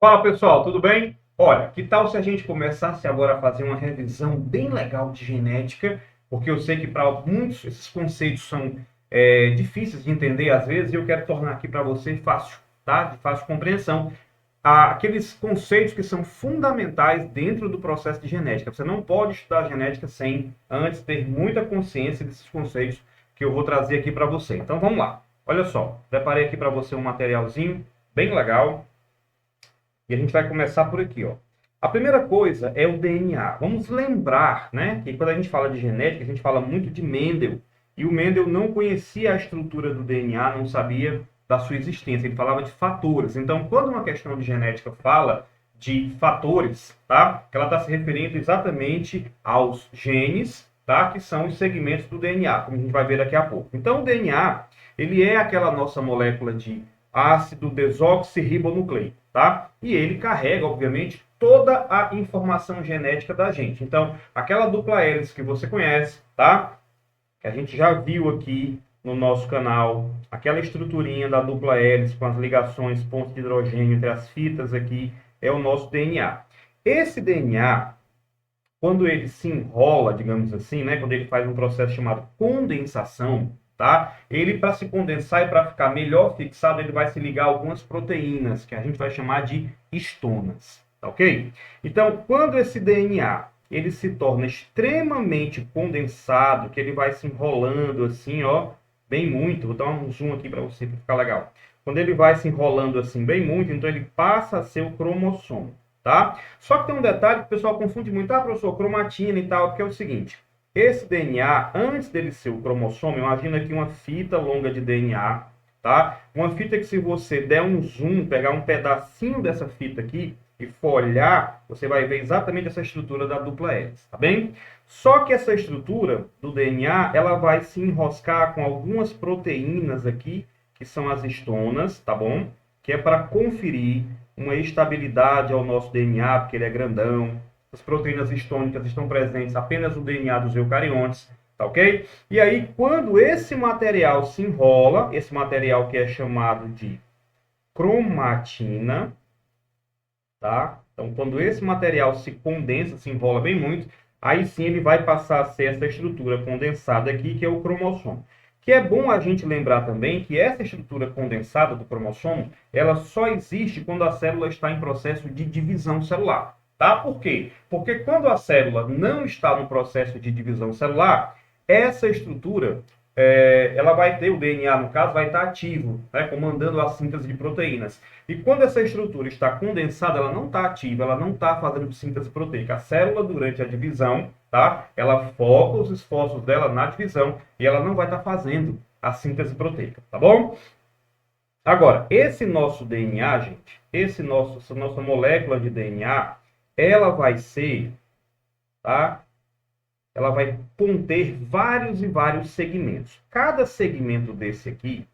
Fala pessoal, tudo bem? Olha, que tal se a gente começasse agora a fazer uma revisão bem legal de genética, porque eu sei que para muitos esses conceitos são difíceis de entender às vezes, e eu quero tornar aqui para você fácil, tá? De fácil compreensão. Aqueles conceitos que são fundamentais dentro do processo de genética. Você não pode estudar genética sem antes ter muita consciência desses conceitos que eu vou trazer aqui para você. Então vamos lá. Olha só, preparei aqui para você um materialzinho bem legal. E a gente vai começar por aqui, ó. A primeira coisa é o DNA. Vamos lembrar, né, que quando a gente fala de genética, a gente fala muito de Mendel. E o Mendel não conhecia a estrutura do DNA, não sabia da sua existência. Ele falava de fatores. Então, quando uma questão de genética fala de fatores, tá? Que ela está se referindo exatamente aos genes, tá? Que são os segmentos do DNA, como a gente vai ver daqui a pouco. Então, o DNA, ele é aquela nossa molécula de ácido desoxirribonucleico, tá? E ele carrega, obviamente, toda a informação genética da gente. Então, aquela dupla hélice que você conhece, tá? Que a gente já viu aqui no nosso canal, aquela estruturinha da dupla hélice com as ligações, pontos de hidrogênio entre as fitas aqui, é o nosso DNA. Esse DNA, quando ele se enrola, digamos assim, né, quando ele faz um processo chamado condensação, tá? Ele, para se condensar e para ficar melhor fixado, ele vai se ligar a algumas proteínas, que a gente vai chamar de histonas, tá ok? Então, quando esse DNA ele se torna extremamente condensado, que ele vai se enrolando assim, ó, bem muito, vou dar um zoom aqui para você, para ficar legal. Quando ele vai se enrolando assim bem muito, então ele passa a ser o cromossomo, tá? Só que tem um detalhe que o pessoal confunde muito, professor, cromatina e tal, que é o seguinte: esse DNA, antes dele ser o cromossomo, imagina aqui uma fita longa de DNA, tá? Uma fita que, se você der um zoom, pegar um pedacinho dessa fita aqui e for olhar, você vai ver exatamente essa estrutura da dupla hélice, tá bem? Só que essa estrutura do DNA, ela vai se enroscar com algumas proteínas aqui, que são as histonas, tá bom? Que é para conferir uma estabilidade ao nosso DNA, porque ele é grandão. As proteínas histônicas estão presentes apenas no DNA dos eucariontes, tá ok? E aí, quando esse material se enrola, esse material que é chamado de cromatina, tá? Então, quando esse material se condensa, se enrola bem muito, aí sim ele vai passar a ser essa estrutura condensada aqui, que é o cromossomo. Que é bom a gente lembrar também que essa estrutura condensada do cromossomo, ela só existe quando a célula está em processo de divisão celular. Tá? Por quê? Porque quando a célula não está no processo de divisão celular, essa estrutura, ela vai ter, o DNA no caso, vai estar ativo, né, comandando a síntese de proteínas. E quando essa estrutura está condensada, ela não está ativa, ela não está fazendo síntese proteica. A célula, durante a divisão, tá, ela foca os esforços dela na divisão e ela não vai estar fazendo a síntese proteica, tá bom? Agora, esse nosso DNA, gente, essa nossa molécula de DNA, ela vai ser, tá? Ela vai conter vários e vários segmentos. Cada segmento desse aqui,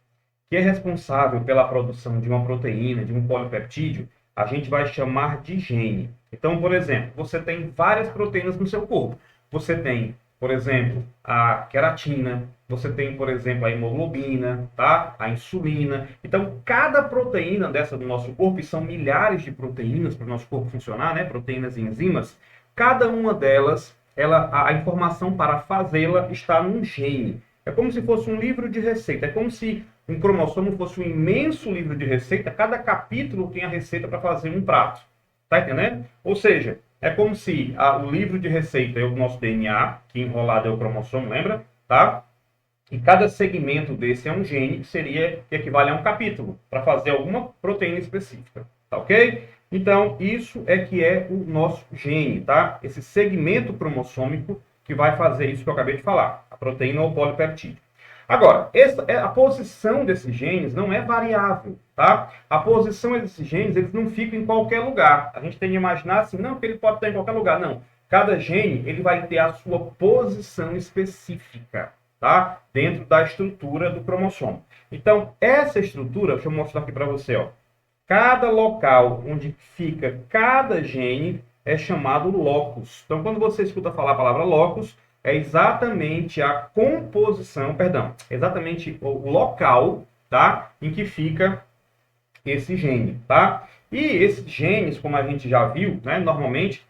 que é responsável pela produção de uma proteína, de um polipeptídeo, a gente vai chamar de gene. Então, por exemplo, você tem várias proteínas no seu corpo. Você tem, por exemplo, a queratina, você tem, por exemplo, a hemoglobina, tá? A insulina. Então, cada proteína dessa do nosso corpo, e são milhares de proteínas para o nosso corpo funcionar, né? Proteínas e enzimas, cada uma delas, a informação para fazê-la está num gene. É como se fosse um livro de receita. É como se um cromossomo fosse um imenso livro de receita. Cada capítulo tem a receita para fazer um prato. Tá entendendo? Ou seja, é como se o livro de receita é o nosso DNA, que enrolado é o cromossomo, lembra? Tá? E cada segmento desse é um gene, que equivale a um capítulo, para fazer alguma proteína específica. Tá ok? Então, isso é que é o nosso gene, tá? Esse segmento cromossômico que vai fazer isso que eu acabei de falar, a proteína ou polipeptídeo. Agora, a posição desses genes não é variável, tá? A posição desses genes, eles não ficam em qualquer lugar. A gente tem que imaginar assim, não, que ele pode estar em qualquer lugar. Não. Cada gene, ele vai ter a sua posição específica, tá? Dentro da estrutura do cromossomo. Então, essa estrutura, deixa eu mostrar aqui para você, ó. Cada local onde fica cada gene é chamado locus. Então, quando você escuta falar a palavra locus, é exatamente a composição, perdão, exatamente o local, tá, em que fica esse gene, tá? E esses genes, como a gente já viu, né, normalmente,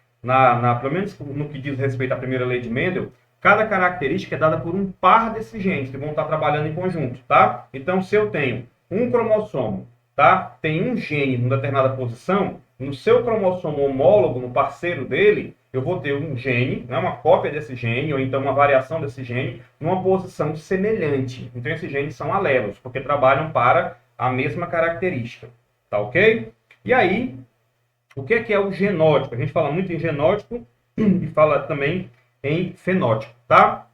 pelo menos no que diz respeito à primeira lei de Mendel, cada característica é dada por um par desses genes que vão estar trabalhando em conjunto, tá? Então, se eu tenho um cromossomo, tá? Tem um gene em uma determinada posição, no seu cromossomo homólogo, no parceiro dele, eu vou ter um gene, né, uma cópia desse gene, ou então uma variação desse gene, numa posição semelhante. Então, esses genes são alelos, porque trabalham para a mesma característica. Tá ok? E aí, o que é o genótipo? A gente fala muito em genótipo e fala também em fenótipo, tá?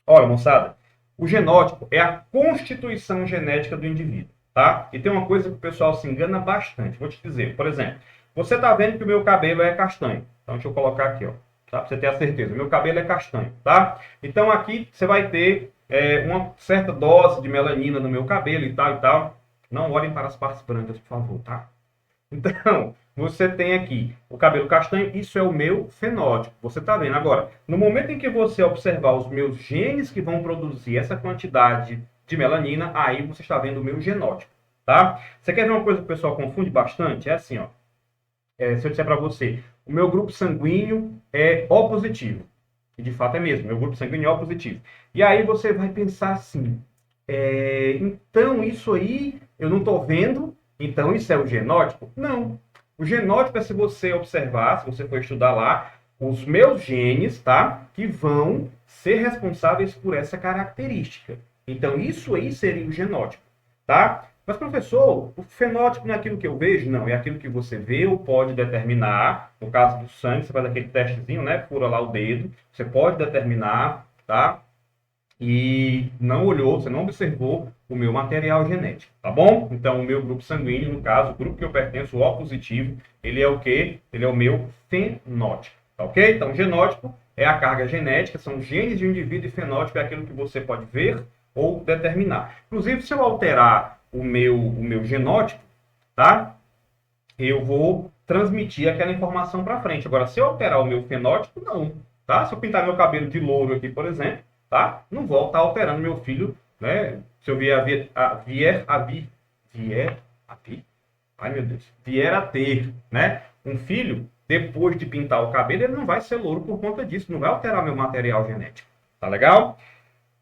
Olha, moçada, o genótipo é a constituição genética do indivíduo, tá? E tem uma coisa que o pessoal se engana bastante. Vou te dizer, por exemplo, você tá vendo que o meu cabelo é castanho. Então, deixa eu colocar aqui, ó, tá? Pra você ter a certeza. Meu cabelo é castanho, tá? Então, aqui você vai ter uma certa dose de melanina no meu cabelo e tal e tal. Não olhem para as partes brancas, por favor, tá? Então, você tem aqui o cabelo castanho, isso é o meu fenótipo. Você está vendo. Agora, no momento em que você observar os meus genes que vão produzir essa quantidade de melanina, aí você está vendo o meu genótipo, tá? Você quer ver uma coisa que o pessoal confunde bastante? É assim, ó. Se eu disser para você, o meu grupo sanguíneo é O positivo. E de fato é mesmo, meu grupo sanguíneo é O positivo. E aí você vai pensar assim, então isso aí eu não estou vendo, então isso é o genótipo? Não. O genótipo é se você observar, se você for estudar lá, os meus genes, tá? Que vão ser responsáveis por essa característica. Então isso aí seria o genótipo, tá? Mas, professor, o fenótipo não é aquilo que eu vejo? Não, é aquilo que você vê ou pode determinar. No caso do sangue, você faz aquele testezinho, né? Fura lá o dedo. Você pode determinar, tá? E não olhou, você não observou o meu material genético, tá bom? Então, o meu grupo sanguíneo, no caso, o grupo que eu pertenço, o O positivo, ele é o quê? Ele é o meu fenótipo, tá ok? Então, genótipo é a carga genética, são genes de um indivíduo, e fenótipo é aquilo que você pode ver ou determinar. Inclusive, se eu alterar o meu genótipo, tá? Eu vou transmitir aquela informação para frente. Agora, se eu alterar o meu fenótipo, não, tá? Se eu pintar meu cabelo de louro aqui, por exemplo, tá? Não vou estar alterando meu filho, né? Se eu vier ai meu Deus, vier a ter, né? Um filho, depois de pintar o cabelo, ele não vai ser louro por conta disso, não vai alterar meu material genético, tá legal?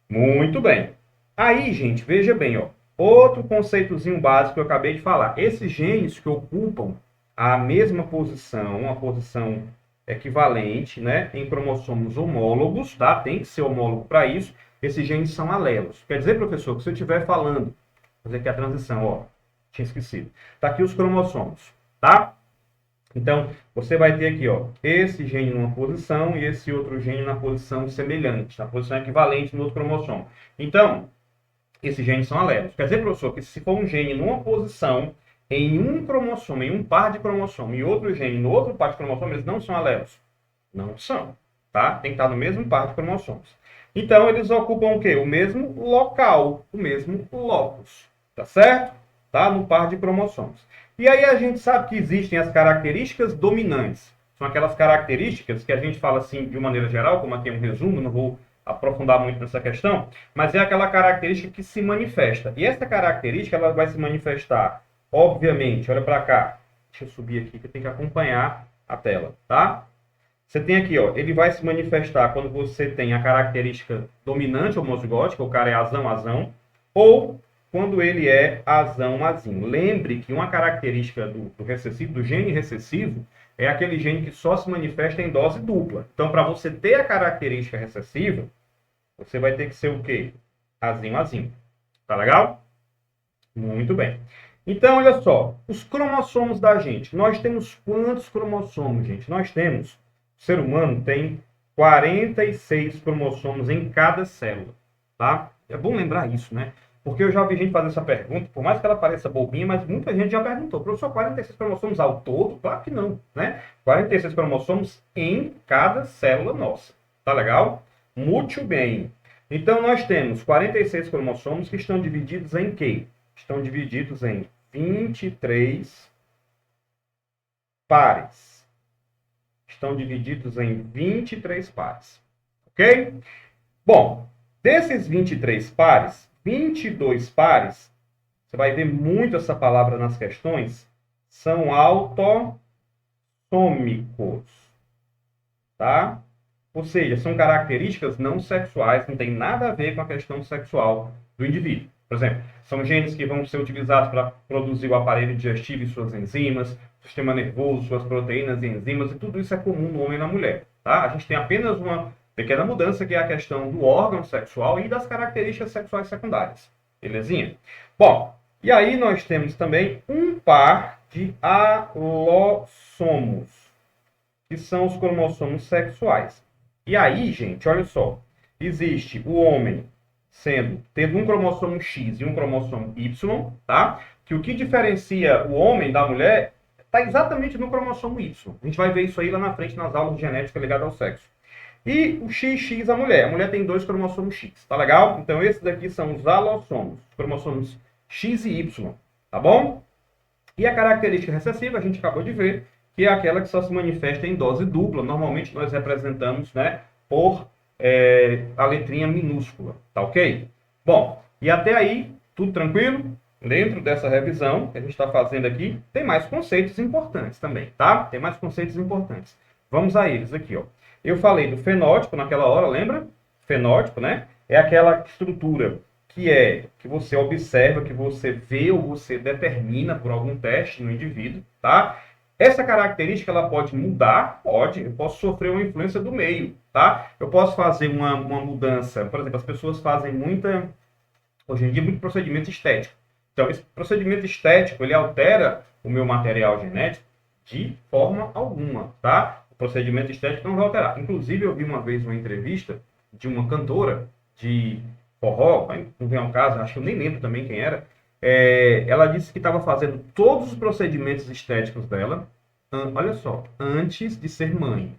Muito bem. Aí, gente, veja bem, ó. Outro conceitozinho básico que eu acabei de falar. Esses genes que ocupam a mesma posição, uma posição equivalente, né, em cromossomos homólogos, tá? Tem que ser homólogo para isso. Esses genes são alelos. Quer dizer, professor, que se eu estiver falando, vou fazer aqui a transição, ó, tinha esquecido. Tá aqui os cromossomos, tá? Então, você vai ter aqui, ó, esse gene numa posição e esse outro gene na posição semelhante, na posição equivalente no outro cromossomo. Então, esses genes são alelos. Quer dizer, professor, que se for um gene numa posição, em um cromossomo, em um par de cromossomo, e outro gene no outro par de cromossomo, eles não são alelos. Não são, tá? Tem que estar no mesmo par de cromossomos. Então, eles ocupam o quê? O mesmo local, o mesmo locus, tá certo? Tá? No par de cromossomos. E aí a gente sabe que existem as características dominantes. São aquelas características que a gente fala assim de maneira geral, como aqui é um resumo, não vou aprofundar muito nessa questão, mas é aquela característica que se manifesta. E essa característica ela vai se manifestar, obviamente, olha para cá. Deixa eu subir aqui que eu tenho que acompanhar a tela, tá? Você tem aqui, ó, ele vai se manifestar quando você tem a característica dominante homozigótica, o cara é azão, ou quando ele é azão-azinho. Lembre que uma característica do recessivo, do gene recessivo, é aquele gene que só se manifesta em dose dupla. Então, para você ter a característica recessiva, você vai ter que ser o quê? Azinho-azinho. Tá legal? Muito bem. Então, olha só, os cromossomos da gente. Nós temos quantos cromossomos, gente? Nós temos, o ser humano tem 46 cromossomos em cada célula, tá? É bom lembrar isso, né? Porque eu já vi gente fazer essa pergunta, por mais que ela pareça bobinha, mas muita gente já perguntou, professor, 46 cromossomos ao todo? Claro que não, né? 46 cromossomos em cada célula nossa, tá legal? Muito bem. Então, nós temos 46 cromossomos que estão divididos em quê? Estão divididos em 23 pares. Estão divididos em 23 pares. Ok? Bom, desses 23 pares, 22 pares, você vai ver muito essa palavra nas questões, são autossômicos, tá? Ou seja, são características não sexuais, não tem nada a ver com a questão sexual do indivíduo. Por exemplo, são genes que vão ser utilizados para produzir o aparelho digestivo e suas enzimas, o sistema nervoso, suas proteínas e enzimas, e tudo isso é comum no homem e na mulher, tá? A gente tem apenas uma pequena mudança, que é a questão do órgão sexual e das características sexuais secundárias. Belezinha? Bom, e aí nós temos também um par de alossomos, que são os cromossomos sexuais. E aí, gente, olha só, existe o homem tendo um cromossomo X e um cromossomo Y, tá? Que o que diferencia o homem da mulher está exatamente no cromossomo Y. A gente vai ver isso aí lá na frente nas aulas de genética ligadas ao sexo. E o XX a mulher. A mulher tem 2 cromossomos X, tá legal? Então esses daqui são os alossomos, os cromossomos X e Y, tá bom? E a característica recessiva a gente acabou de ver, que é aquela que só se manifesta em dose dupla. Normalmente nós representamos, né, por a letrinha minúscula, tá ok? Bom, e até aí, tudo tranquilo? Dentro dessa revisão que a gente está fazendo aqui, tem mais conceitos importantes também, tá? Tem mais conceitos importantes. Vamos a eles aqui, ó. Eu falei do fenótipo naquela hora, lembra? Fenótipo, né? É aquela estrutura que você observa, que você vê ou você determina por algum teste no indivíduo, tá? Essa característica ela pode mudar, pode, eu posso sofrer uma influência do meio, tá? Eu posso fazer uma mudança, por exemplo, as pessoas fazem hoje em dia, muito procedimento estético. Então, esse procedimento estético, ele altera o meu material genético de forma alguma, tá? O procedimento estético não vai alterar. Inclusive, eu vi uma vez uma entrevista de uma cantora de forró, não vem ao caso, acho que eu nem lembro também quem era. Ela disse que estava fazendo todos os procedimentos estéticos dela, olha só, antes de ser mãe,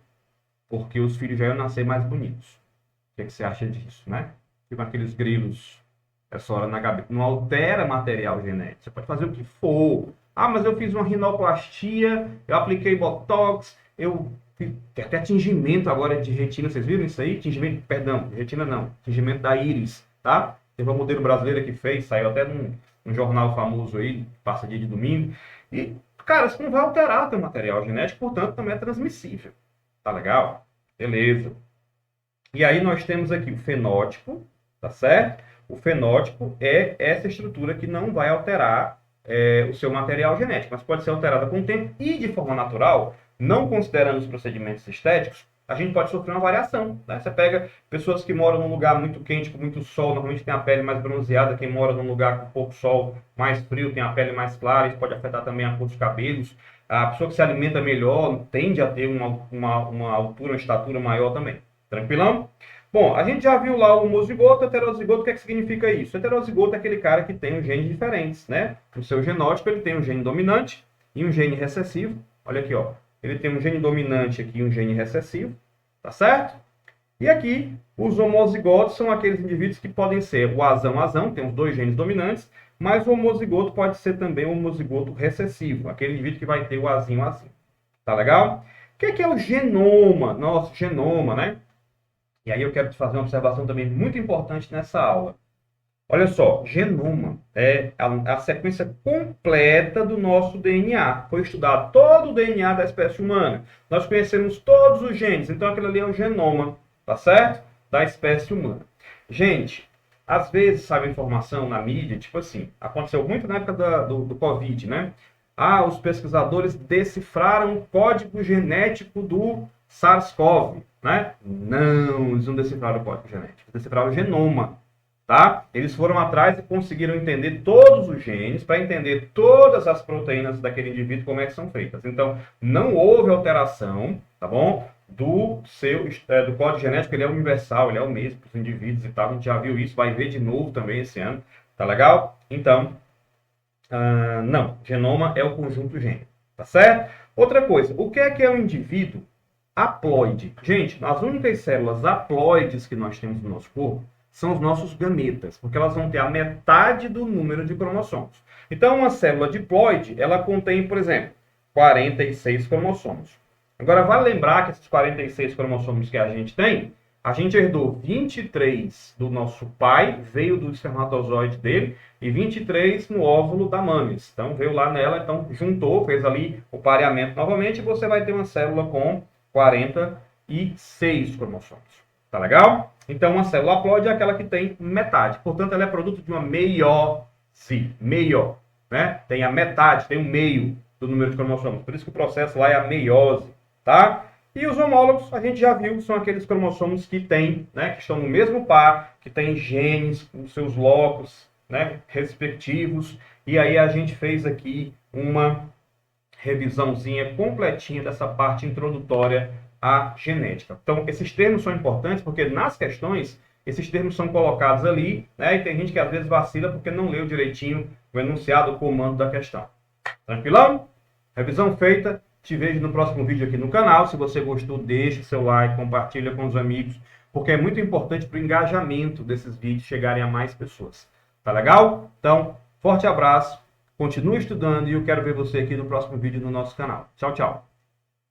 porque os filhos já iam nascer mais bonitos. O que você acha disso, né? Tipo aqueles grilos, essa hora na cabeça, não altera material genético, você pode fazer o que for. Ah, mas eu fiz uma rinoplastia, eu apliquei botox, tem até tingimento agora de retina, vocês viram isso aí? Tingimento, perdão, de retina não, tingimento da íris, tá? Teve uma modelo brasileira que fez, saiu até num jornal famoso aí, passa dia de domingo. E, cara, isso não vai alterar o teu material genético, portanto, também é transmissível. Tá legal? Beleza. E aí nós temos aqui o fenótipo, tá certo? O fenótipo é essa estrutura que não vai alterar o seu material genético, mas pode ser alterada com o tempo e de forma natural, não considerando os procedimentos estéticos, a gente pode sofrer uma variação, né? Você pega pessoas que moram num lugar muito quente, com muito sol, normalmente tem a pele mais bronzeada. Quem mora num lugar com pouco sol, mais frio, tem a pele mais clara. Isso pode afetar também a cor dos cabelos. A pessoa que se alimenta melhor tende a ter uma altura, uma estatura maior também. Tranquilão? Bom, a gente já viu lá o homozigoto, heterozigoto. O que é que significa isso? Heterozigoto é aquele cara que tem um genes diferentes, né? No seu genótipo ele tem um gene dominante e um gene recessivo. Olha aqui, ó. Ele tem um gene dominante aqui e um gene recessivo, tá certo? E aqui, os homozigotos são aqueles indivíduos que podem ser o azão, tem os 2 genes dominantes, mas o homozigoto pode ser também o homozigoto recessivo, aquele indivíduo que vai ter o azinho. Tá legal? O que é o genoma? Nosso genoma, né? E aí eu quero te fazer uma observação também muito importante nessa aula. Olha só, genoma é a sequência completa do nosso DNA. Foi estudado todo o DNA da espécie humana. Nós conhecemos todos os genes, então aquilo ali é o genoma, tá certo? Da espécie humana. Gente, às vezes sabe informação na mídia, tipo assim, aconteceu muito na época do Covid, né? Ah, os pesquisadores decifraram o código genético do SARS-CoV, né? Não, eles não decifraram o código genético, eles decifraram o genoma. Tá? Eles foram atrás e conseguiram entender todos os genes para entender todas as proteínas daquele indivíduo, como é que são feitas. Então, não houve alteração, tá bom? Do código genético, ele é universal, ele é o mesmo para os indivíduos e tal. A gente já viu isso, vai ver de novo também esse ano. Tá legal? Então, não. Genoma é o conjunto gênico, tá certo? Outra coisa, o que é um indivíduo haploide? Gente, as únicas células haploides que nós temos no nosso corpo são os nossos gametas, porque elas vão ter a metade do número de cromossomos. Então, uma célula diploide, ela contém, por exemplo, 46 cromossomos. Agora, vale lembrar que esses 46 cromossomos que a gente tem, A gente herdou 23 do nosso pai, veio do espermatozoide dele, e 23 no óvulo da mames. Então, veio lá nela, então juntou, fez ali o pareamento novamente, e você vai ter uma célula com 46 cromossomos. Tá legal? Então, uma célula haploide é aquela que tem metade. Portanto, ela é produto de uma meiose. Meio, né? Tem a metade, tem o meio do número de cromossomos. Por isso que o processo lá é a meiose, tá? E os homólogos, a gente já viu, são aqueles cromossomos que têm, né, que estão no mesmo par, que têm genes com seus locos, né, respectivos. E aí a gente fez aqui uma revisãozinha completinha dessa parte introdutória à genética. Então, esses termos são importantes porque nas questões, esses termos são colocados ali, né, e tem gente que às vezes vacila porque não leu direitinho o enunciado, o comando da questão. Tranquilão? Revisão feita. Te vejo no próximo vídeo aqui no canal. Se você gostou, deixa seu like, compartilha com os amigos, porque é muito importante para o engajamento desses vídeos chegarem a mais pessoas. Tá legal? Então, forte abraço, continue estudando e eu quero ver você aqui no próximo vídeo no nosso canal. Tchau, tchau.